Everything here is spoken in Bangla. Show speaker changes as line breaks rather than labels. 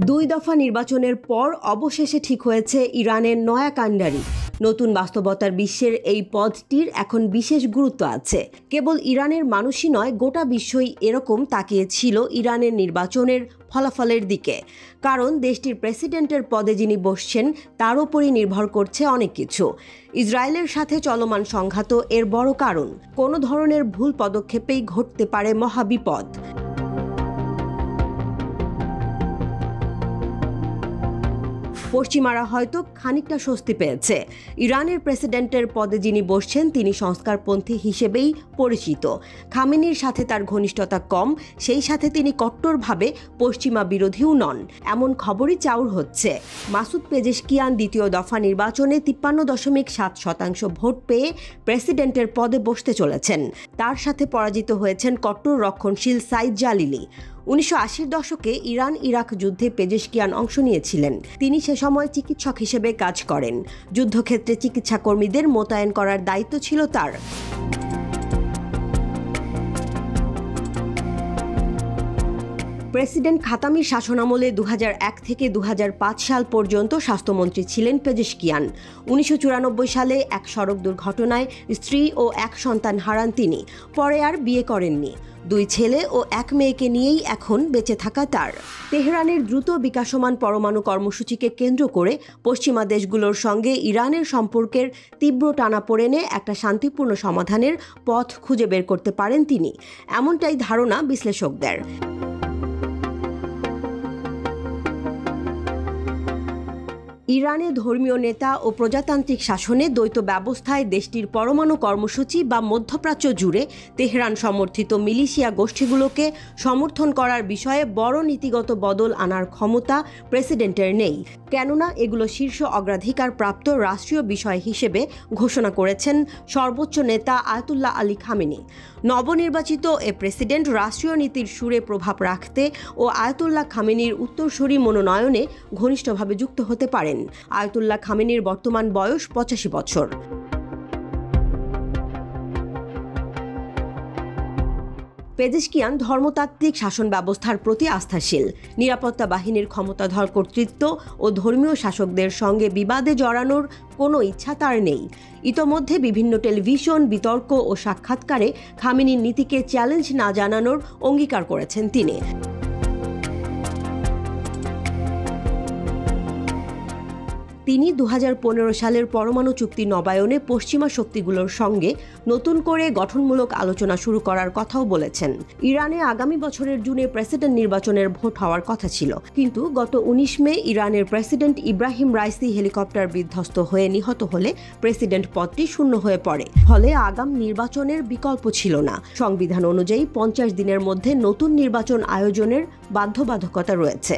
দুই দফা নির্বাচনের পর অবশেষে ঠিক হয়েছে ইরানের নয়া কাণ্ডারি। নতুন বাস্তবতার বিশ্বের এই পদটির এখন বিশেষ গুরুত্ব আছে। কেবল ইরানের মানুষই নয়, গোটা বিশ্বই এরকম তাকিয়েছিল ইরানের নির্বাচনের ফলাফলের দিকে। কারণ দেশটির প্রেসিডেন্টের পদে যিনি বসছেন তার উপরই নির্ভর করছে অনেক কিছু। ইসরায়েলের সাথে চলমান সংঘাত এর বড় কারণ। কোনো ধরনের ভুল পদক্ষেপেই ঘটতে পারে মহাবিপদ। পশ্চিমারা হয়তো খানিকটা স্বস্তি পেয়েছে। ইরানের প্রেসিডেন্টের পদে যিনি বসছেন তিনি সংস্কারপন্থী হিসেবেই পরিচিত। খামেনির সাথে তার ঘনিষ্ঠতা কম, সেই সাথে তিনি কট্টরভাবে পশ্চিমা বিরোধীও নন, এমন খবরই চাউর হচ্ছে। মাসুদ পেজেশকিয়ান দ্বিতীয় দফা নির্বাচনে 53.7% ভোট পেয়ে প্রেসিডেন্টের পদে বসতে চলেছেন। তার সাথে পরাজিত হয়েছেন কট্টর রক্ষণশীল সাইদ জালিলি। 1980-র দশকে ইরান ইরাক যুদ্ধে পেজেশকিয়ান অংশ নিয়েছিলেন। তিনি সে সময় চিকিৎসক হিসেবে কাজ করেন। যুদ্ধক্ষেত্রে চিকিৎসা কর্মীদের মোতায়েন করার দায়িত্ব ছিল তার। প্রেসিডেন্ট খাতামির শাসনামলে 2001 থেকে 2005 সাল পর্যন্ত স্বাস্থ্যমন্ত্রী ছিলেন পেজেশকিয়ান। 1994 সালে এক সড়ক দুর্ঘটনায় স্ত্রী ও এক সন্তান হারান তিনি। পরে আর বিয়ে করেননি। 2 ছেলে ও 1 মেয়েকে নিয়েই এখন বেঁচে থাকা তার। তেহরানের দ্রুত বিকাশমান পরমাণু কর্মসূচিকে কেন্দ্র করে পশ্চিমা দেশগুলোর সঙ্গে ইরানের সম্পর্কের তীব্র টানাপোড়েনে একটা শান্তিপূর্ণ সমাধানের পথ খুঁজে বের করতে পারেন তিনি, এমনটাই ধারণা বিশ্লেষকদের। ইরানে ধর্মীয় নেতা ও প্রজাতান্ত্রিক শাসনে দ্বৈত ব্যবস্থায় দেশটির পরমাণু কর্মসূচি বা মধ্যপ্রাচ্য জুড়ে তেহরান সমর্থিত মিলিশিয়া গোষ্ঠীগুলোকে সমর্থন করার বিষয়ে বড় নীতিগত বদল আনার ক্ষমতা প্রেসিডেন্টের নেই, কেননা এগুলো শীর্ষ অগ্রাধিকার প্রাপ্ত রাষ্ট্রীয় বিষয় হিসেবে ঘোষণা করেছেন সর্বোচ্চ নেতা আয়াতুল্লাহ আলী খামেনি। নবনির্বাচিত এ প্রেসিডেন্ট রাষ্ট্রীয় নীতির সুরে প্রভাব রাখতে ও আয়াতুল্লাহ খামেনির উত্তরসূরি মনোনয়নে ঘনিষ্ঠভাবে যুক্ত হতে পারেন। আয়াতুল্লাহ খামেনির বর্তমান বয়স 85 বছর। পেজেশকিয়ান ধর্মতাত্ত্বিক শাসন ব্যবস্থার প্রতি আস্থাশীল। নিরাপত্তা বাহিনীর ক্ষমতাধর কর্তৃত্ব ও ধর্মীয় শাসকদের সঙ্গে বিবাদে জড়ানোর কোনো ইচ্ছা তার নেই। ইতোমধ্যে বিভিন্ন টেলিভিশন, বিতর্ক ও সাক্ষাৎকারে খামেনির নীতিকে চ্যালেঞ্জ না জানানোর অঙ্গীকার করেছেন তিনি। তিনি 2015 সালের পরমাণু চুক্তি নবায়নে পশ্চিমা শক্তিগুলোর সঙ্গে নতুন করে গঠনমূলক আলোচনা শুরু করার কথাও বলেছেন। ইরানে আগামী বছরের জুনে প্রেসিডেন্ট নির্বাচনের ভোট হওয়ার কথা ছিল, কিন্তু গত 19 মে ইরানের প্রেসিডেন্ট ইব্রাহিম রাইসি হেলিকপ্টার বিধ্বস্ত হয়ে নিহত হলে প্রেসিডেন্ট পদটি শূন্য হয়ে পড়ে। ফলে আগাম নির্বাচনের বিকল্প ছিল না। সংবিধান অনুযায়ী 50 দিনের মধ্যে নতুন নির্বাচন আয়োজনের বাধ্যবাধকতা রয়েছে।